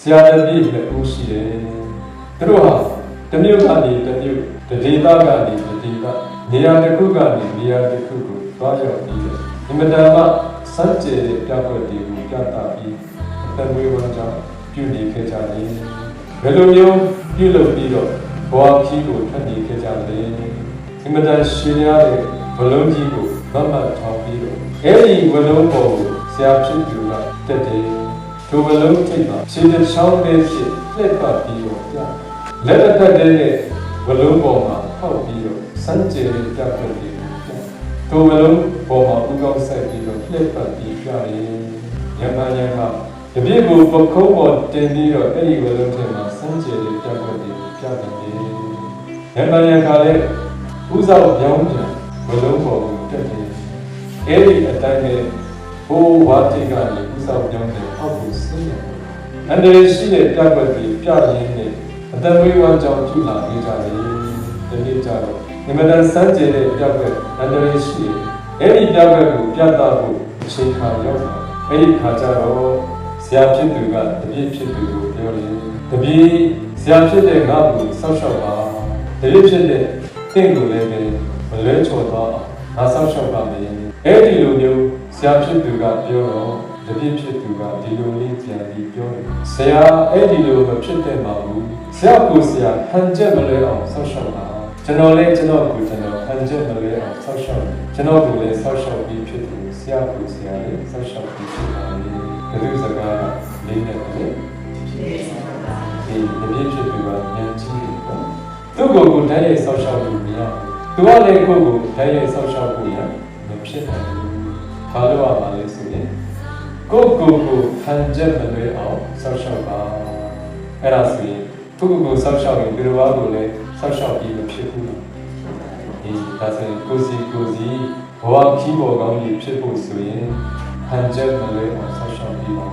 ဆရာတပည့်လည်းဦးရှိတယ်သူတို့ဟာတမျိုးကနေတမျိုးတဒေသကနေတဒေသနေရာတစ်ခုကနေနေရာတစ်ခုကိုသွားရောက်ပြီးအင်မတန်မှစံကြယ်တဲ့ပြတ်ွက်တွေကိုပြသပြီးအသက်မွေးဝမ်းကြောင်းပြုနေခဲ့ကြတယ်ဘယ်လိုမျိုးပြုလုပ်ပြီးတော့ဘဝခီးကိုထွက်နေခဲ့ကြလဲအင်မတန်ရှင်ရတဲ့ဘလုံးကြီးကိုမတ်မတ်ထောင်ပြီးတော့အဲ့ဒီဘလုံးပေါ်ကိုဆရာဖြစ်သူကတက်တယ်ဒုဘလုံးထိပ်မှာခြေတစ်ချောင်းလေးဖြစ်လှည့်ပတ်ပြီးတော့ပြလက်တစ်ဖက်တည်းနဲ့ဘလုံးပေါ်မှာထောက်ပြီးတော့စမ်းကြယ်ပြတ်ပြတ်ပြီးဒုဘလုံးပေါ်မှာဥကောက်ဆိုင်ပြီးတော့လှည့်ပတ်ပြီးပြတယ်ညမညမတပြည့်ကိုပခုံးပေါ်တင်ပြီးတော့အဲ့ဒီဘလုံးထဲမှာစမ်းကြယ်ပြတ်ပြတ်ပြီးပြတယ်ညမညခါလေးဥစားပြောင်းပြန်ဘလုံးပေါ်ကိုတက်တယ်အဲ့ဒီအတိုင်းနဲ့ဘိုးဝါတိကနေဥစားပြောင်းတယ်အောက်ကိုဆင်းတယ်အန္တရာယ်ရှိတဲ့ပြတ်ပြတ်ပြီးပြရင်းနဲ့အသက်မွေးဝမ်းကြောင်းပြုလာခဲ့ကြတယ်ဒီနေ့ကျတော့ဒီမတန်စမ်းကြယ်တဲ့ပြတ်ပြတ်အန္တရာယ်ရှိအဲ့ဒီပြတ်ပြတ်ကိုပြသဖို့အချိန်ခါရောက်လာအဲ့ဒီခါကျတော့ဆရာဖြစ်သူကတပည့်ဖြစ်သူကိုပြောတယ်တပည့်ဆရာဖြစ်တဲ့ငါ့ကိုစောက်ရှောက်ပါတပည့်ဖြစ်တဲ့တင့်ကိုလည်းမလွဲချော်တော့ငါစောက်ရှောက်ပါမယ်အဲ့ဒီလိုမျိုးဆရာဖြစ်သူကပြောတော့တပည့်ဖြစ်သူကဒီလိုလေးပြန်ပြီးပြောတယ်ဆရာအဲ့ဒီလိုမဖြစ်တဲ့မှာဘူးဆရာကိုဆရာဟန်ချက်မလဲအောင်စောက်ရှောက်ပါကျွန်တော်လည်းကျွန်တော်ကိုကျွန်တော်ဟန်ချက်မလဲအောင်စောက်ရှောက်ကျွန်တော်ကိုလည်းစောက်ရှောက်ပြီးဖြစ်သူဆရာကိုဆရာလည်းစောက်ရှောက်ပြီးဖြစ်ပါလေဘယ်သူစကားလေးနဲ့ပဲဒီတပည့်ဖြစ်သူကဉာဏ်ကြီးတယ်ပေါ့သူ့ကိုယ်ကိုတည်းရဲ့စောက်ရှောက်လို့မရဘူးသူကလည်းကိုယ့်ကိုတည်းရဲ့စောက်ရှောက်ဖို့ရမဖြစ်နိုင်ဘူးဘာလို့ရပါလဲဆိုရင်ကိုယ့်ကိုဟန်ချက်မလွဲအောင်စောက်ရှောက်ပါအဲ့ဒါဆိုရင်သူ့ကိုစောက်ရှောက်ရင်ဒီလိုပါလို့လည်းစောက်ရှောက်ပြီးမဖြစ်ဘူးဒီဒါဆိုရင်ကိုစီဘဝခီးပေါ်ကောင်းကြီးဖြစ်ဖို့ဆိုရင်ဟန်ချက်မလွဲအောင်စောက်ရှောက်ပြီးပါ